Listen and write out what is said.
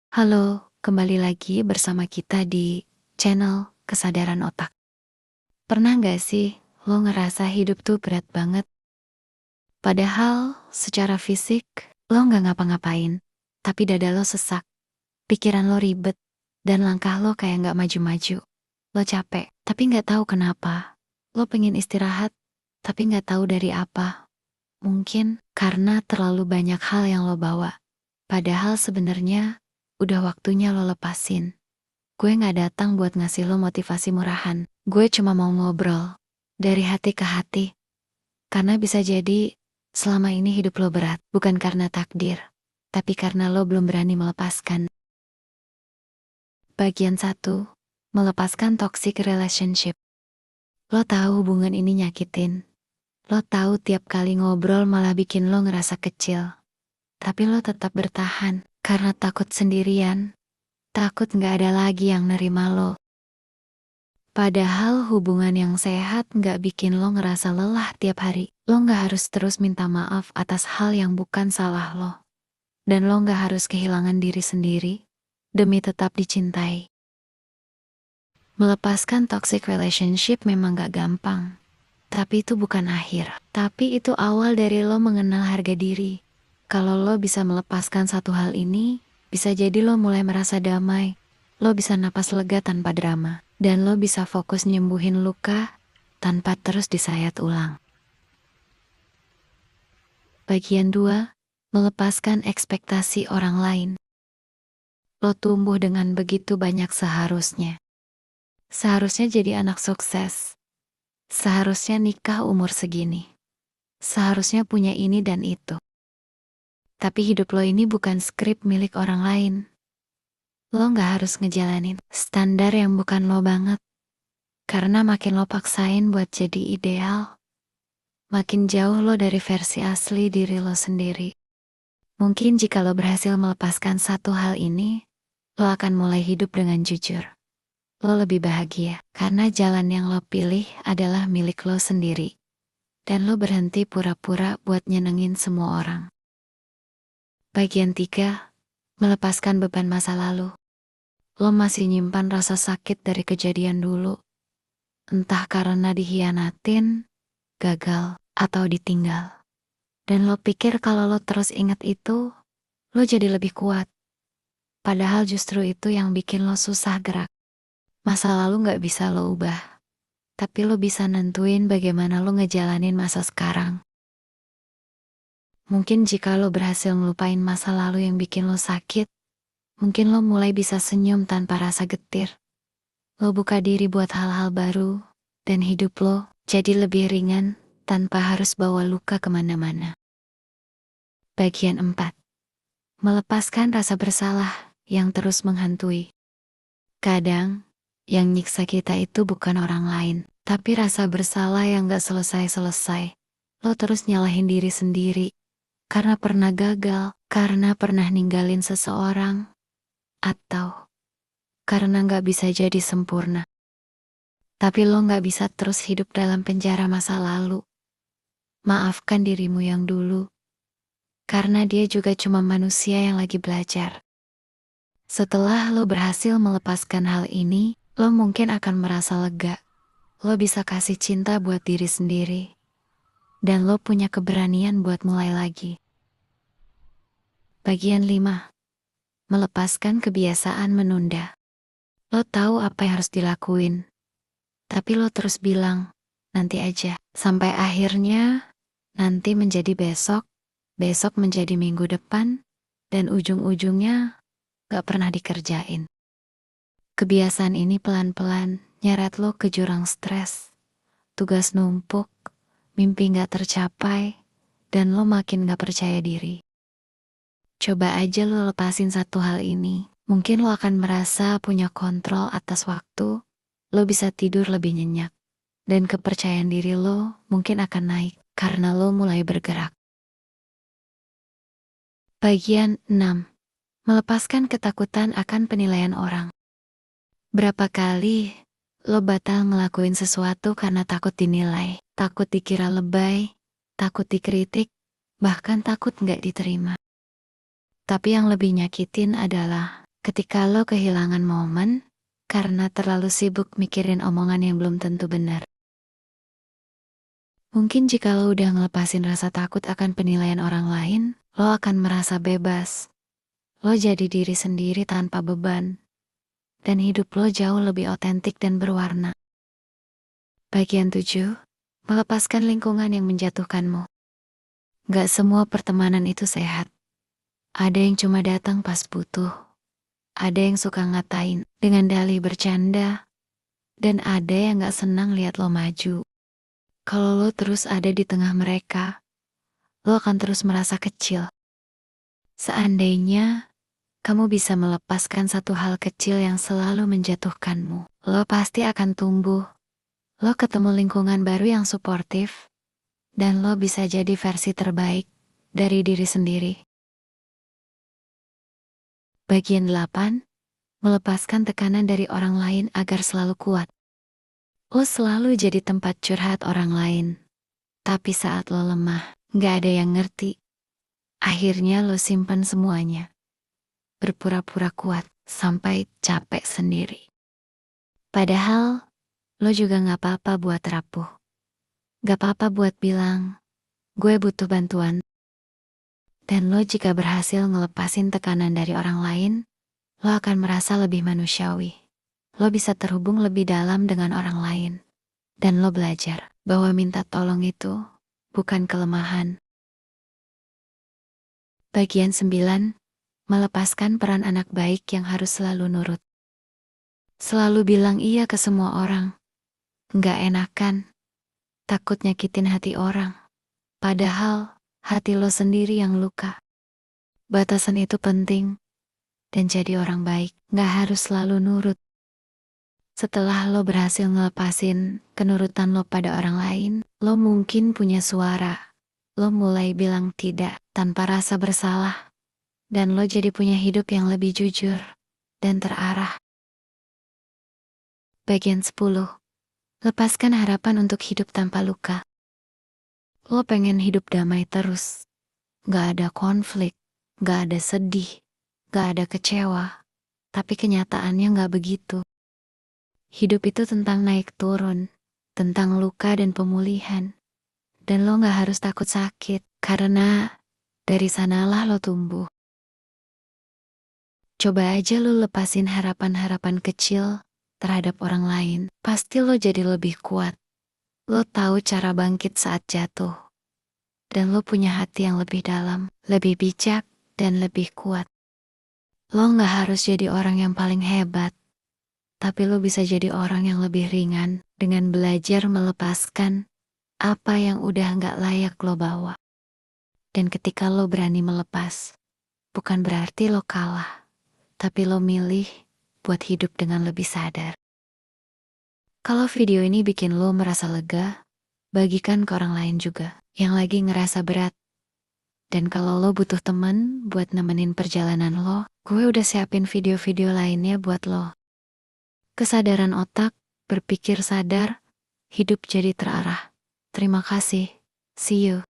Halo, kembali lagi bersama kita di channel Kesadaran Otak. Pernah gak sih lo ngerasa hidup tuh berat banget? Padahal secara fisik lo gak ngapa-ngapain, tapi dada lo sesak, pikiran lo ribet, dan langkah lo kayak gak maju-maju. Lo capek, tapi gak tahu kenapa. Lo pengen istirahat, tapi gak tahu dari apa. Mungkin karena terlalu banyak hal yang lo bawa. Padahal sebenarnya udah waktunya lo lepasin. Gue gak datang buat ngasih lo motivasi murahan. Gue cuma mau ngobrol dari hati ke hati. Karena bisa jadi selama ini hidup lo berat, bukan karena takdir, tapi karena lo belum berani melepaskan. Bagian 1. Melepaskan toxic relationship. Lo tahu hubungan ini nyakitin. Lo tahu tiap kali ngobrol malah bikin lo ngerasa kecil. Tapi lo tetap bertahan karena takut sendirian. Takut gak ada lagi yang nerima lo. Padahal hubungan yang sehat gak bikin lo ngerasa lelah tiap hari. Lo gak harus terus minta maaf atas hal yang bukan salah lo. Dan lo gak harus kehilangan diri sendiri demi tetap dicintai. Melepaskan toxic relationship memang gak gampang. Tapi itu bukan akhir. Tapi itu awal dari lo mengenal harga diri. Kalau lo bisa melepaskan satu hal ini, bisa jadi lo mulai merasa damai. Lo bisa napas lega tanpa drama. Dan lo bisa fokus nyembuhin luka tanpa terus disayat ulang. Bagian 2. Melepaskan ekspektasi orang lain. Lo tumbuh dengan begitu banyak seharusnya. Seharusnya jadi anak sukses. Seharusnya nikah umur segini. Seharusnya punya ini dan itu. Tapi hidup lo ini bukan skrip milik orang lain. Lo gak harus ngejalanin standar yang bukan lo banget. Karena makin lo paksain buat jadi ideal, makin jauh lo dari versi asli diri lo sendiri. Mungkin jika lo berhasil melepaskan satu hal ini, lo akan mulai hidup dengan jujur. Lo lebih bahagia karena jalan yang lo pilih adalah milik lo sendiri. Dan lo berhenti pura-pura buat nyenengin semua orang. Bagian 3. Melepaskan beban masa lalu. Lo masih nyimpan rasa sakit dari kejadian dulu. Entah karena dikhianatin, gagal, atau ditinggal. Dan lo pikir kalau lo terus ingat itu, lo jadi lebih kuat. Padahal justru itu yang bikin lo susah gerak. Masa lalu gak bisa lo ubah. Tapi lo bisa nentuin bagaimana lo ngejalanin masa sekarang. Mungkin jika lo berhasil ngelupain masa lalu yang bikin lo sakit, mungkin lo mulai bisa senyum tanpa rasa getir. Lo buka diri buat hal-hal baru, dan hidup lo jadi lebih ringan tanpa harus bawa luka kemana-mana. Bagian 4. Melepaskan rasa bersalah yang terus menghantui. Kadang, yang nyiksa kita itu bukan orang lain, tapi rasa bersalah yang gak selesai-selesai. Lo terus nyalahin diri sendiri, karena pernah gagal, karena pernah ninggalin seseorang, atau karena gak bisa jadi sempurna. Tapi lo gak bisa terus hidup dalam penjara masa lalu. Maafkan dirimu yang dulu, karena dia juga cuma manusia yang lagi belajar. Setelah lo berhasil melepaskan hal ini, lo mungkin akan merasa lega. Lo bisa kasih cinta buat diri sendiri. Dan lo punya keberanian buat mulai lagi. Bagian 5. Melepaskan kebiasaan menunda. Lo tahu apa yang harus dilakuin. Tapi lo terus bilang, nanti aja. Sampai akhirnya, nanti menjadi besok, besok menjadi minggu depan, dan ujung-ujungnya gak pernah dikerjain. Kebiasaan ini pelan-pelan nyeret lo ke jurang stres. Tugas numpuk, mimpi gak tercapai, dan lo makin gak percaya diri. Coba aja lo lepasin satu hal ini. Mungkin lo akan merasa punya kontrol atas waktu, lo bisa tidur lebih nyenyak. Dan kepercayaan diri lo mungkin akan naik karena lo mulai bergerak. Bagian 6. Melepaskan ketakutan akan penilaian orang. Berapa kali lo batal ngelakuin sesuatu karena takut dinilai, takut dikira lebay, takut dikritik, bahkan takut gak diterima. Tapi yang lebih nyakitin adalah Ketika lo kehilangan momen karena terlalu sibuk mikirin omongan yang belum tentu benar. Mungkin jika lo udah ngelepasin rasa takut akan penilaian orang lain, lo akan merasa bebas. Lo jadi diri sendiri tanpa beban. Dan hidup lo jauh lebih otentik dan berwarna. Bagian 7. Melepaskan lingkungan yang menjatuhkanmu. Gak semua pertemanan itu sehat. Ada yang cuma datang pas butuh. Ada yang suka ngatain dengan dalih bercanda. Dan ada yang gak senang lihat lo maju. Kalau lo terus ada di tengah mereka, lo akan terus merasa kecil. Seandainya kamu bisa melepaskan satu hal kecil yang selalu menjatuhkanmu, lo pasti akan tumbuh. Lo ketemu lingkungan baru yang suportif, dan lo bisa jadi versi terbaik dari diri sendiri. Bagian 8. Melepaskan tekanan dari orang lain agar selalu kuat. Lo selalu jadi tempat curhat orang lain. Tapi saat lo lemah, gak ada yang ngerti. Akhirnya lo simpan semuanya. Berpura-pura kuat sampai capek sendiri. Padahal, lo juga gak apa-apa buat rapuh. Gak apa-apa buat bilang, gue butuh bantuan. Dan lo jika berhasil ngelepasin tekanan dari orang lain, lo akan merasa lebih manusiawi. Lo bisa terhubung lebih dalam dengan orang lain. Dan lo belajar bahwa minta tolong itu bukan kelemahan. Bagian 9. Melepaskan peran anak baik yang harus selalu nurut. Selalu bilang iya ke semua orang. Nggak enakan. Takut nyakitin hati orang. Padahal hati lo sendiri yang luka. Batasan itu penting. Dan jadi orang baik nggak harus selalu nurut. Setelah lo berhasil ngelepasin kenurutan lo pada orang lain, lo mungkin punya suara. Lo mulai bilang tidak tanpa rasa bersalah. Dan lo jadi punya hidup yang lebih jujur dan terarah. Bagian 10. Lepaskan harapan untuk hidup tanpa luka. Lo pengen hidup damai terus. Gak ada konflik, gak ada sedih, gak ada kecewa. Tapi kenyataannya gak begitu. Hidup itu tentang naik turun, tentang luka dan pemulihan. Dan lo gak harus takut sakit, karena dari sanalah lo tumbuh. Coba aja lo lepasin harapan-harapan kecil terhadap orang lain. Pasti lo jadi lebih kuat. Lo tahu cara bangkit saat jatuh. Dan lo punya hati yang lebih dalam, lebih bijak, dan lebih kuat. Lo gak harus jadi orang yang paling hebat. Tapi lo bisa jadi orang yang lebih ringan dengan belajar melepaskan apa yang udah gak layak lo bawa. Dan ketika lo berani melepas, bukan berarti lo kalah, tapi lo milih buat hidup dengan lebih sadar. Kalau video ini bikin lo merasa lega, bagikan ke orang lain juga yang lagi ngerasa berat. Dan kalau lo butuh temen buat nemenin perjalanan lo, gue udah siapin video-video lainnya buat lo. Kesadaran otak, berpikir sadar, hidup jadi terarah. Terima kasih. See you.